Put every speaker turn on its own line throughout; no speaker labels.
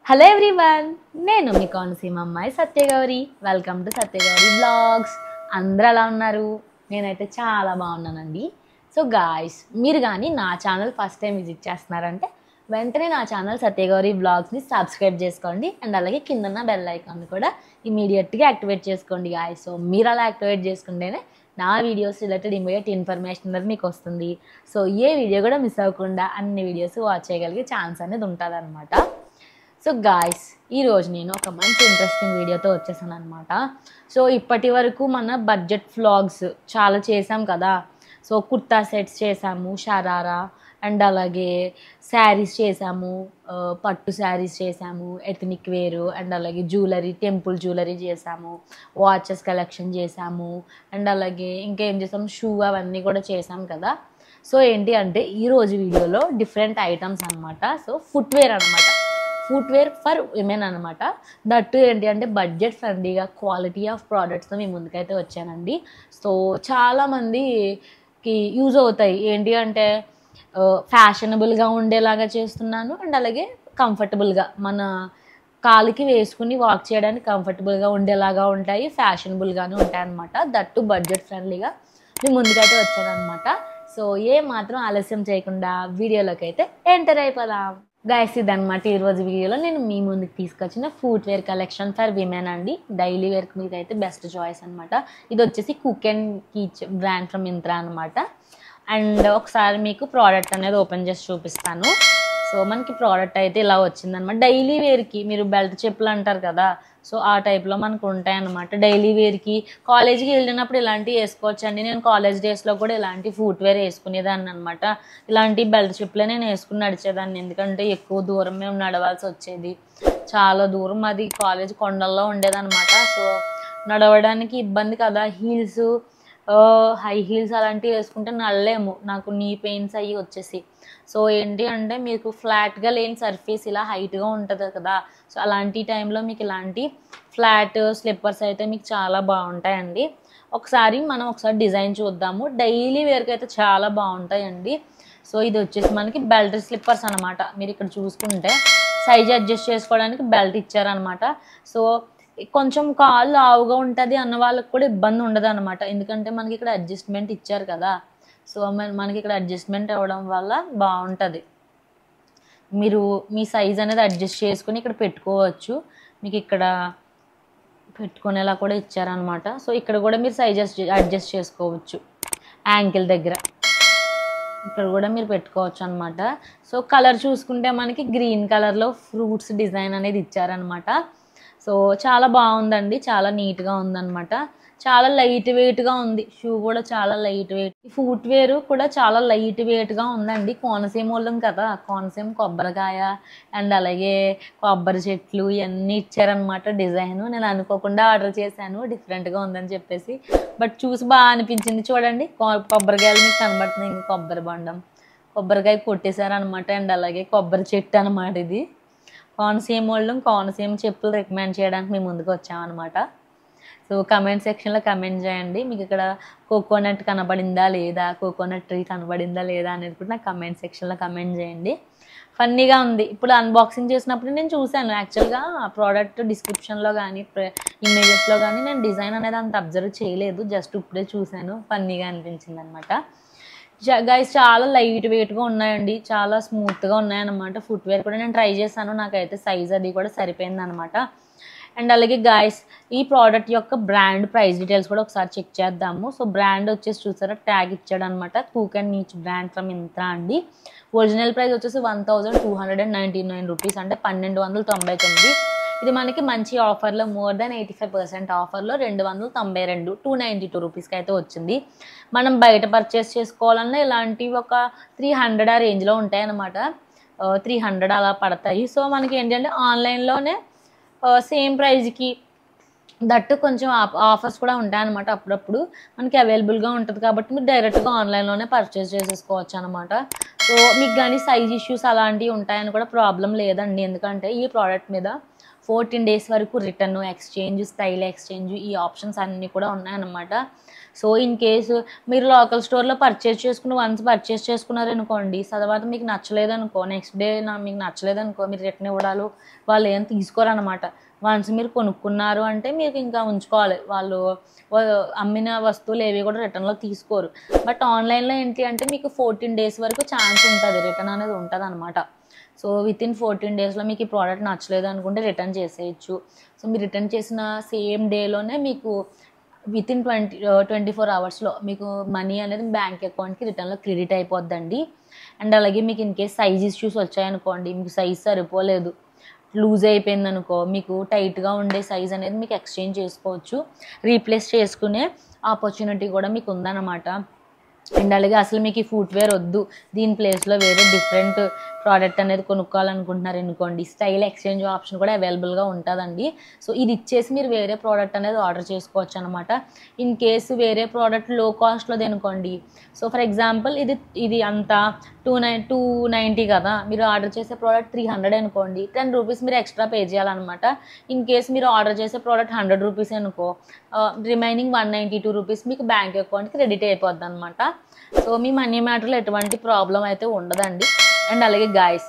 Hello everyone, నేను మీ కోనసీమ అమ్మాయి Satyagowri. Welcome to Satyagowri blogs. అందరూ ఎలా ఉన్నారు? నేనైతే చాలా బాగున్నానండి. సో గాయ్స్, మీరు కానీ నా ఛానల్ ఫస్ట్ టైం విజిట్ చేస్తున్నారంటే వెంటనే నా ఛానల్ సత్యగౌరి బ్లాగ్స్ని సబ్స్క్రైబ్ చేసుకోండి. అండ్ అలాగే కిందన్న బెల్ ఐకాన్ కూడా ఇమీడియట్గా యాక్టివేట్ చేసుకోండి గాయ్స్. సో మీరు అలా యాక్టివేట్ చేసుకుంటేనే నా వీడియోస్ రిలేటెడ్ ఇమీడియట్ ఇన్ఫర్మేషన్ అనేది మీకు వస్తుంది. సో ఏ వీడియో కూడా మిస్ అవ్వకుండా అన్ని వీడియోస్ వాచ్ చేయగలిగే ఛాన్స్ అనేది ఉంటుంది అనమాట. సో గాయ్స్, ఈరోజు నేను ఒక మంచి ఇంట్రెస్టింగ్ వీడియోతో వచ్చేసాను అనమాట. సో ఇప్పటి వరకు మన బడ్జెట్ వ్లాగ్స్ చాలా చేసాం కదా. సో కుర్తా సెట్స్ చేసాము, షరారా, అండ్ అలాగే శారీస్ చేసాము, పట్టు శారీస్ చేసాము, ఎథనిక్ వేరు, అండ్ అలాగే జ్యువెలరీ, టెంపుల్ జ్యువెలరీ చేసాము, వాచెస్ కలెక్షన్ చేసాము, అండ్ అలాగే ఇంకేం చేసాము, షూ అవన్నీ కూడా చేసాం కదా. సో ఏంటి అంటే ఈరోజు వీడియోలో డిఫరెంట్ ఐటమ్స్ అనమాట. సో ఫుట్వేర్ అనమాట, ఫుట్వేర్ ఫర్ విమెన్ అనమాట. దట్టు ఏంటి అంటే బడ్జెట్ ఫ్రెండ్లీగా క్వాలిటీ ఆఫ్ ప్రోడక్ట్స్తో మీ ముందుకైతే వచ్చానండి. సో చాలామందికి యూజ్ అవుతాయి. ఏంటి అంటే ఫ్యాషనబుల్గా ఉండేలాగా చేస్తున్నాను, అండ్ అలాగే కంఫర్టబుల్గా మన కాలికి వేసుకుని వాక్ చేయడానికి కంఫర్టబుల్గా ఉండేలాగా ఉంటాయి, ఫ్యాషనబుల్గానే ఉంటాయి అనమాట. దట్టు బడ్జెట్ ఫ్రెండ్లీగా మీ ముందుకైతే వచ్చానమాట. సో ఏ మాత్రం ఆలస్యం చేయకుండా వీడియోలోకి అయితే ఎంటర్ అయిపోదాం. గైస్, ఇదనమాట ఈరోజు వీడియోలో నేను మీ ముందుకు తీసుకొచ్చిన ఫుట్వేర్ కలెక్షన్ ఫర్ విమెన్ అండి. డైలీ వేర్కి మీద అయితే బెస్ట్ చాయిస్ అనమాట. ఇది వచ్చేసి కుక్ అండ్ కీచ్ బ్రాండ్ ఫ్రమ్ మింత్రా అనమాట. అండ్ ఒకసారి మీకు ప్రోడక్ట్ అనేది ఓపెన్ చేసి చూపిస్తాను. సో మనకి ప్రోడక్ట్ అయితే ఇలా వచ్చిందనమాట. డైలీ వేర్కి మీరు బెల్ట్ చెప్పులు అంటారు కదా, సో ఆ టైప్లో మనకు ఉంటాయన్నమాట. డైలీ వేర్కి కాలేజీకి వెళ్ళినప్పుడు ఇలాంటివి వేసుకోవచ్చండి. నేను కాలేజ్ డేస్లో కూడా ఇలాంటి ఫుట్వేర్ వేసుకునేదాన్ని అనమాట. ఇలాంటి బెల్ట్ చెప్పులే నేను వేసుకుని నడిచేదాన్ని, ఎందుకంటే ఎక్కువ దూరం మేము నడవాల్సి వచ్చేది. చాలా దూరం, అది కాలేజ్ కొండల్లో ఉండేదన్నమాట. సో నడవడానికి ఇబ్బంది కదా, హీల్స్, హై హీల్స్ అలాంటివి వేసుకుంటే నడలేము, నాకు నీ పెయిన్స్ అయ్యి వచ్చేసి. సో ఏంటి అంటే మీకు ఫ్లాట్గా లేని సర్ఫేస్ ఇలా హైట్గా ఉంటుంది కదా, సో అలాంటి టైంలో మీకు ఇలాంటి ఫ్లాట్ స్లిప్పర్స్ అయితే మీకు చాలా బాగుంటాయండి. మనం ఒకసారి డిజైన్ చూద్దాము. డైలీ వేర్కి అయితే చాలా బాగుంటాయండి. సో ఇది వచ్చేసి మనకి బెల్ట్ స్లిప్పర్స్ అనమాట. మీరు ఇక్కడ చూసుకుంటే సైజ్ అడ్జస్ట్ చేసుకోవడానికి బెల్ట్ ఇచ్చారనమాట. సో కొంచెం కాళ్ళు లావుగా ఉంటుంది అన్న వాళ్ళకి కూడా ఇబ్బంది ఉండదు అనమాట, ఎందుకంటే మనకి ఇక్కడ అడ్జస్ట్మెంట్ ఇచ్చారు కదా. సో మనకి ఇక్కడ అడ్జస్ట్మెంట్ అవ్వడం వల్ల బాగుంటుంది. మీరు మీ సైజ్ అనేది అడ్జస్ట్ చేసుకుని ఇక్కడ పెట్టుకోవచ్చు. మీకు ఇక్కడ పెట్టుకునేలా కూడా ఇచ్చారనమాట. సో ఇక్కడ కూడా మీరు సైజ్ అడ్జస్ట్ చేసుకోవచ్చు. యాంకిల్ దగ్గర ఇక్కడ కూడా మీరు పెట్టుకోవచ్చు అనమాట. సో కలర్ చూసుకుంటే మనకి గ్రీన్ కలర్లో ఫ్రూట్స్ డిజైన్ అనేది ఇచ్చారనమాట. సో చాలా బాగుందండి, చాలా నీట్గా ఉందన్నమాట. చాలా లైట్ వెయిట్గా ఉంది. షూ కూడా చాలా లైట్ వెయిట్. ఫుట్వేర్ కూడా చాలా లైట్ వెయిట్గా ఉందండి. కోనసీమ వాళ్ళం కదా, కోనసీమ కొబ్బరికాయ అండ్ అలాగే కొబ్బరి చెట్లు ఇవన్నీ ఇచ్చారనమాట. డిజైన్ నేను అనుకోకుండా ఆర్డర్ చేశాను, డిఫరెంట్గా ఉందని చెప్పేసి. బట్ చూసి బాగా అనిపించింది. చూడండి, కొబ్బరికాయలు మీకు కనబడుతుంది, ఇంకా కొబ్బరి బండం, కొబ్బరికాయ కొట్టేశారనమాట. అండ్ అలాగే కొబ్బరి చెట్టు అనమాట ఇది. కోనసీమ వాళ్ళం కోనసీమ చెప్పులు రికమెండ్ చేయడానికి మేము ముందుకు వచ్చామన్నమాట. సో కమెంట్ సెక్షన్లో కమెంట్ చేయండి, మీకు ఇక్కడ కోకోనట్ కనబడిందా లేదా, కోకోనట్ ట్రీ కనబడిందా లేదా అనేది కూడా నాకు కమెంట్ సెక్షన్లో కమెంట్ చేయండి. ఫన్నీగా ఉంది. ఇప్పుడు అన్బాక్సింగ్ చేసినప్పుడు నేను చూశాను, యాక్చువల్గా ప్రోడక్ట్ డిస్క్రిప్షన్లో కానీ ఇమేజెస్లో కానీ నేను డిజైన్ అనేది అంత అబ్జర్వ్ చేయలేదు, జస్ట్ ఇప్పుడే చూశాను, ఫన్నీగా అనిపించింది అనమాట. గైస్ చాలా లైట్ వెయిట్గా ఉన్నాయండి, చాలా స్మూత్గా ఉన్నాయన్నమాట. ఫుట్వేర్ కూడా నేను ట్రై చేశాను, నాకైతే సైజ్ అది కూడా సరిపోయింది అనమాట. అండ్ అలాగే గాయస్, ఈ ప్రోడక్ట్ యొక్క బ్రాండ్ ప్రైస్ డీటెయిల్స్ కూడా ఒకసారి చెక్ చేద్దాము. సో బ్రాండ్ వచ్చేసి చూసారా, ట్యాగ్ ఇచ్చాడు అనమాట. కుక్ అండ్ కీచ్ బ్రాండ్ ఫ్రమ్ మింత్రా అండి. ఒరిజినల్ ప్రైస్ వచ్చేసి 1299 రూపీస్, అంటే 1299. ఇది మనకి మంచి ఆఫర్లో మోర్ దెన్ 85% ఆఫర్లో 292 292 రూపీస్కి అయితే వచ్చింది. మనం బయట పర్చేస్ చేసుకోవాలన్నా ఇలాంటివి ఒక 300 ఆ రేంజ్లో ఉంటాయి అన్నమాట. 300 అలా పడతాయి. సో మనకి ఏంటంటే ఆన్లైన్లోనే సేమ్ ప్రైజ్కి, దట్టు కొంచెం ఆఫర్స్ కూడా ఉంటాయన్నమాట. అప్పుడప్పుడు మనకి అవైలబుల్గా ఉంటుంది కాబట్టి మీరు డైరెక్ట్గా ఆన్లైన్లోనే పర్చేస్ చేసేసుకోవచ్చు అనమాట. సో మీకు కానీ సైజ్ ఇష్యూస్ అలాంటివి ఉంటాయని కూడా ప్రాబ్లం లేదండి. ఎందుకంటే ఈ ప్రోడక్ట్ మీద 14 days వరకు రిటర్న్, ఎక్స్చేంజ్, స్టైల్ ఎక్స్చేంజ్ ఈ ఆప్షన్స్ అన్నీ కూడా ఉన్నాయన్నమాట. సో ఇన్ కేసు మీరు లోకల్ స్టోర్లో వన్స్ పర్చేస్ చేసుకున్నారనుకోండి, తర్వాత మీకు నచ్చలేదనుకో, నెక్స్ట్ డే మీకు నచ్చలేదనుకో, మీరు రిటర్న్ ఇవ్వడాలు వాళ్ళు ఏం తీసుకోరనమాట. వన్స్ మీరు కొనుక్కున్నారు అంటే మీకు ఇంకా ఉంచుకోవాలి. వాళ్ళు అమ్మిన వస్తువులు ఏవి కూడా రిటర్న్లో తీసుకోరు. బట్ ఆన్లైన్లో ఏంటి అంటే మీకు 14 days వరకు ఛాన్స్ ఉంటుంది, రిటర్న్ అనేది ఉంటుంది అనమాట. సో వితిన్ 14 daysలో మీకు ఈ ప్రోడక్ట్ నచ్చలేదు అనుకుంటే రిటర్న్ చేసేయచ్చు. సో మీరు రిటర్న్ చేసిన సేమ్ డేలోనే మీకు వితిన్ 24 hours మీకు మనీ అనేది బ్యాంక్ అకౌంట్కి రిటర్న్లో క్రెడిట్ అయిపోద్దండి. అండ్ అలాగే మీకు ఇన్ కేస్ సైజ్ ఇష్యూస్ వచ్చాయనుకోండి, మీకు సైజ్ సరిపోలేదు, లూజ్ అయిపోయింది అనుకో, మీకు టైట్గా ఉండే సైజ్ అనేది మీకు ఎక్స్చేంజ్ చేసుకోవచ్చు, రీప్లేస్ చేసుకునే ఆపర్చునిటీ కూడా మీకు ఉందన్నమాట. అండ్ అలాగే అసలు మీకు ఈ ఫుట్వేర్ వద్దు, దీని ప్లేస్లో వేరే డిఫరెంట్ ప్రోడక్ట్ అనేది కొనుక్కోవాలనుకుంటున్నారు అనుకోండి, స్టైల్ ఎక్స్చేంజ్ ఆప్షన్ కూడా అవైలబుల్గా ఉంటుందండి. సో ఇది ఇచ్చేసి మీరు వేరే ప్రోడక్ట్ అనేది ఆర్డర్ చేసుకోవచ్చు అనమాట. ఇన్ కేసు వేరే ప్రోడక్ట్ లో కాస్ట్లోది అనుకోండి, సో ఫర్ ఎగ్జాంపుల్ ఇది అంతా 290 కదా, మీరు ఆర్డర్ చేసే ప్రోడక్ట్ 300 అనుకోండి, 10 rupees మీరు ఎక్స్ట్రా పే చేయాలన్నమాట. ఇన్ కేసు మీరు ఆర్డర్ చేసే ప్రోడక్ట్ 100 rupees అనుకో, రిమైనింగ్ 192 rupees మీకు బ్యాంక్ అకౌంట్కి క్రెడిట్ అయిపోద్ది అనమాట. సో మీ మనీ మ్యాటర్లో ఎటువంటి ప్రాబ్లం అయితే ఉండదండి. అండ్ అలాగే గాయస్,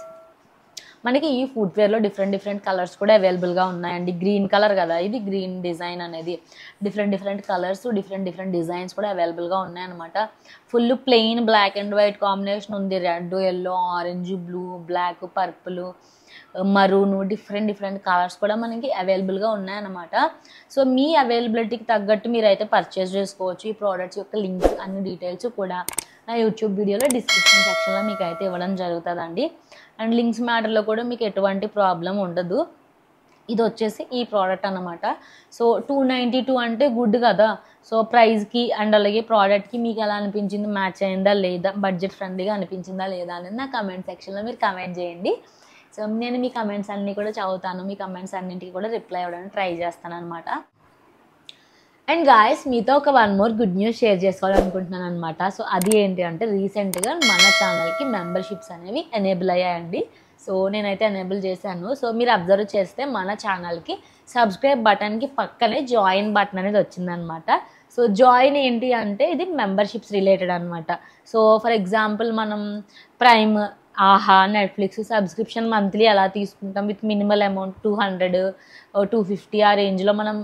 మనకి ఈ ఫుట్వేర్లో డిఫరెంట్ కలర్స్ కూడా అవైలబుల్గా ఉన్నాయండి. గ్రీన్ కలర్ కదా, ఇది గ్రీన్ డిజైన్ అనేది, డిఫరెంట్ కలర్స్, డిఫరెంట్ డిజైన్స్ కూడా అవైలబుల్గా ఉన్నాయన్నమాట. Full plain black and white combination ఉంది, red, yellow, orange, blue, black, purple, maroon, different colours కూడా మనకి అవైలబుల్గా ఉన్నాయన్నమాట. సో మీ అవైలబిలిటీకి తగ్గట్టు మీరైతే పర్చేస్ చేసుకోవచ్చు. ఈ ప్రోడక్ట్స్ యొక్క లింక్స్ అన్ని డీటెయిల్స్ కూడా నా యూట్యూబ్ వీడియోలో డిస్క్రిప్షన్ సెక్షన్లో మీకు అయితే ఇవ్వడం జరుగుతుందండి. అండ్ లింక్స్ మ్యాటర్లో కూడా మీకు ఎటువంటి ప్రాబ్లం ఉండదు. ఇది వచ్చేసి ఈ ప్రోడక్ట్ అన్నమాట. సో 292 అంటే గుడ్ కదా. సో ప్రైస్కి అండ్ అలాగే ప్రోడక్ట్కి మీకు ఎలా అనిపించింది, మ్యాచ్ అయిందా లేదా, బడ్జెట్ ఫ్రెండ్లీగా అనిపించిందా లేదా అనేది నా కమెంట్ సెక్షన్లో మీరు కమెంట్ చేయండి. సో నేను మీ కమెంట్స్ అన్నీ కూడా చదువుతాను, మీ కమెంట్స్ అన్నింటికి కూడా రిప్లై ఇవ్వడానికి ట్రై చేస్తాను అనమాట. అండ్ గాయస్, మీతో ఒక one more good news share చేసుకోవాలనుకుంటున్నాను అనమాట. సో అది ఏంటి అంటే, రీసెంట్గా మన ఛానల్కి మెంబర్షిప్స్ అనేవి ఎనేబుల్ అయ్యాయండి. సో నేనైతే ఎనేబుల్ చేశాను. సో మీరు అబ్జర్వ్ చేస్తే మన ఛానల్కి సబ్స్క్రైబ్ బటన్కి పక్కనే జాయిన్ బటన్ అనేది వచ్చిందనమాట. సో జాయిన్ ఏంటి అంటే ఇది మెంబర్షిప్స్ రిలేటెడ్ అనమాట. సో ఫర్ ఎగ్జాంపుల్ మనం ప్రైమ్, ఆహా, నెట్ఫ్లిక్స్ సబ్స్క్రిప్షన్ మంత్లీ ఎలా తీసుకుంటాం, విత్ మినిమల్ అమౌంట్ 200, 250 ఆ రేంజ్లో మనం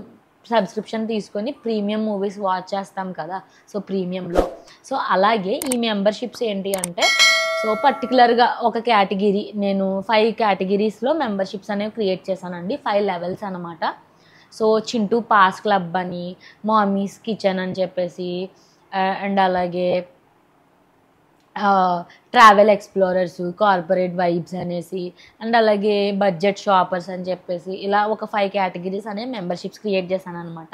సబ్స్క్రిప్షన్ తీసుకొని ప్రీమియం మూవీస్ వాచ్ చేస్తాం కదా, సో ప్రీమియంలో. సో అలాగే ఈ మెంబర్షిప్స్ ఏంటి అంటే, సో పర్టికులర్గా ఒక కేటగిరీ, నేను 5 కేటగిరీస్లో మెంబర్షిప్స్ అనేవి క్రియేట్ చేశానండి, 5 levels అనమాట. సో చింటూ పాస్ క్లబ్ అని, మామీస్ కిచెన్ అని చెప్పేసి, అండ్ అలాగే ట్రావెల్ ఎక్స్ప్లోరర్స్, కార్పొరేట్ వైబ్స్ అనేసి, అండ్ అలాగే బడ్జెట్ షాపర్స్ అని చెప్పేసి, ఇలా ఒక 5 కేటగిరీస్ అనే మెంబర్షిప్స్ క్రియేట్ చేశాను అనమాట.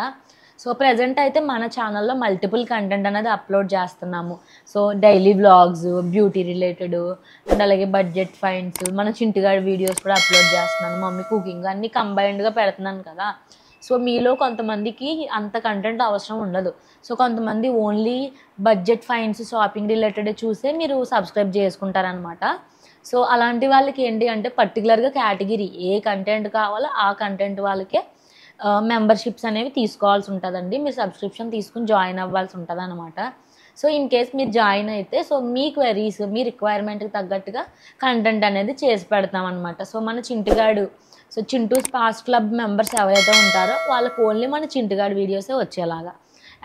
సో ప్రజెంట్ అయితే మన ఛానల్లో మల్టిపుల్ కంటెంట్ అనేది అప్లోడ్ చేస్తున్నాము. So daily vlogs, beauty related, and అలాగే బడ్జెట్ ఫైండ్స్, మన చింటిగాడి వీడియోస్ కూడా అప్లోడ్ చేస్తున్నాను, మమ్మీ కుకింగ్ అన్నీ కంబైన్డ్గా పెడుతున్నాను కదా. సో మీలో కొంతమందికి అంత కంటెంట్ అవసరం ఉండదు. సో కొంతమంది only budget finds, shopping related చూసే మీరు సబ్స్క్రైబ్ చేసుకుంటారనమాట. సో అలాంటి వాళ్ళకి ఏంటి అంటే, పర్టికులర్గా కేటగిరీ ఏ కంటెంట్ కావాలో ఆ కంటెంట్ వాళ్ళకే మెంబర్షిప్స్ అనేవి తీసుకోవాల్సి ఉంటుందండి. మీరు సబ్స్క్రిప్షన్ తీసుకుని జాయిన్ అవ్వాల్సి ఉంటుంది అనమాట. సో ఇన్ కేస్ మీరు జాయిన్ అయితే, సో మీ క్వెరీస్, మీ రిక్వైర్మెంట్కి తగ్గట్టుగా కంటెంట్ అనేది చేసి పెడతాం అనమాట. సో మన చింటిగాడు, సో చింటూస్ పాస్ క్లబ్ మెంబర్స్ ఎవరైతే ఉంటారో వాళ్ళకి ఓన్లీ మన చింటిగాడు వీడియోసే వచ్చేలాగా.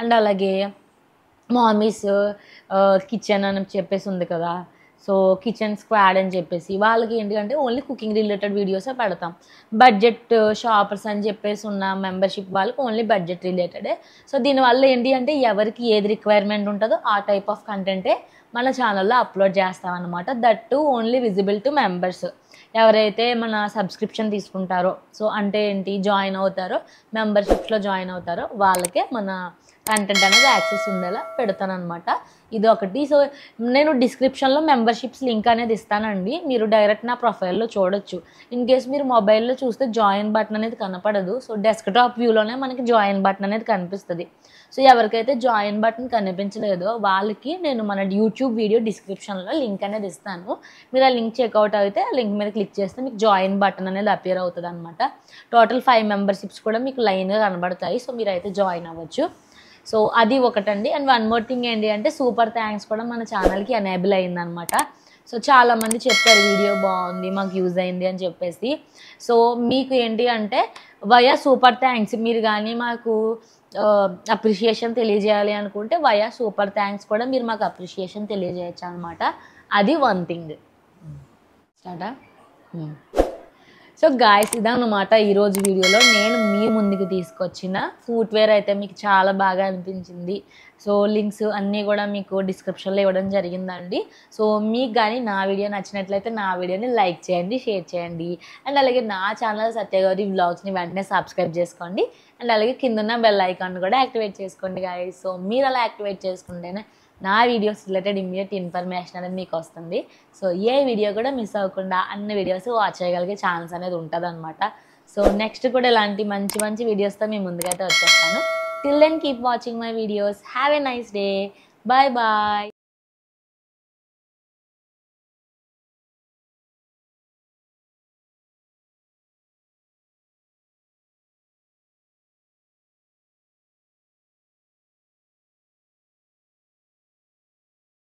అండ్ అలాగే మామీస్ కిచెన్ అని చెప్పేసి ఉంది కదా, సో కిచెన్ స్క్వాడ్ అని చెప్పేసి వాళ్ళకి ఏంటి అంటే ఓన్లీ కుకింగ్ రిలేటెడ్ వీడియోసే పెడతాం. బడ్జెట్ షాపర్స్ అని చెప్పేసి ఉన్న మెంబర్షిప్ వాళ్ళకి ఓన్లీ బడ్జెట్ రిలేటెడే. సో దీనివల్ల ఏంటి అంటే ఎవరికి ఏది రిక్వైర్మెంట్ ఉంటుందో ఆ టైప్ ఆఫ్ కంటెంటే మన ఛానల్లో అప్లోడ్ చేస్తామన్నమాట. That to only visible to members, ఎవరైతే మన సబ్స్క్రిప్షన్ తీసుకుంటారో, సో అంటే ఏంటి జాయిన్ అవుతారో, మెంబర్షిప్స్లో జాయిన్ అవుతారో వాళ్ళకే మన కంటెంట్ అనేది యాక్సెస్ ఉండేలా పెడతానమాట. ఇది ఒకటి. సో నేను డిస్క్రిప్షన్లో మెంబర్షిప్స్ లింక్ అనేది ఇస్తానండి, మీరు డైరెక్ట్ నా ప్రొఫైల్లో చూడొచ్చు. ఇన్ కేస్ మీరు మొబైల్లో చూస్తే జాయిన్ బటన్ అనేది కనపడదు, సో డెస్క్టాప్ వ్యూలోనే మనకి జాయిన్ బటన్ అనేది కనిపిస్తుంది. సో ఎవరికైతే జాయిన్ బటన్ కనిపించలేదో వాళ్ళకి నేను మన యూట్యూబ్ వీడియో డిస్క్రిప్షన్లో లింక్ అనేది ఇస్తాను. మీరు ఆ లింక్ చెక్అవుట్ అయితే ఆ లింక్ మీద క్లిక్ చేస్తే మీకు జాయిన్ బటన్ అనేది అపియర్ అవుతుంది అనమాట. టోటల్ 5 మెంబర్షిప్స్ కూడా మీకు లైన్గా కనబడతాయి. సో మీరైతే జాయిన్ అవ్వచ్చు. సో అది ఒకటండి. అండ్ వన్ మోర్ థింగ్ ఏంటి అంటే సూపర్ థ్యాంక్స్ కూడా మన ఛానల్కి ఎనేబుల్ అయిందనమాట. సో చాలామంది చెప్పారు వీడియో బాగుంది, మాకు యూజ్ అయింది అని చెప్పేసి. సో మీకు ఏంటి అంటే వయా సూపర్ థ్యాంక్స్ మీరు కానీ మాకు అప్రిషియేషన్ తెలియజేయాలి అనుకుంటే వయా సూపర్ థ్యాంక్స్ కూడా మీరు మాకు అప్రిషియేషన్ తెలియజేయచ్చు అనమాట. అది వన్ థింగ్. స్టార్టా? సో గాయ్స్ ఇదన్నమాట ఈరోజు వీడియోలో నేను మీ ముందుకు తీసుకొచ్చిన ఫుట్వేర్ అయితే మీకు చాలా బాగా అనిపించింది. సో లింక్స్ అన్నీ కూడా మీకు డిస్క్రిప్షన్లో ఇవ్వడం జరిగిందండి. సో మీకు కానీ నా వీడియో నచ్చినట్లయితే నా వీడియోని లైక్ చేయండి, షేర్ చేయండి. అండ్ అలాగే నా ఛానల్ సత్యగౌరి వ్లాగ్స్ని వెంటనే సబ్స్క్రైబ్ చేసుకోండి. అండ్ అలాగే కింద బెల్ ఐకాన్ కూడా యాక్టివేట్ చేసుకోండి గాయ్స్. సో మీరు అలా యాక్టివేట్ చేసుకుంటేనే నా వీడియోస్ రిలేటెడ్ ఇమ్మీడియట్ ఇన్ఫర్మేషన్ అనేది మీకు వస్తుంది. సో ఏ వీడియో కూడా మిస్ అవ్వకుండా అన్ని వీడియోస్ వాచ్ చేయగలిగే ఛాన్స్ అనేది ఉంటుంది అనమాట. సో నెక్స్ట్ కూడా ఇలాంటి మంచి మంచి వీడియోస్తో మీ ముందుకైతే వచ్చేస్తాను. Till then keep watching my videos. Have a nice day. Bye bye.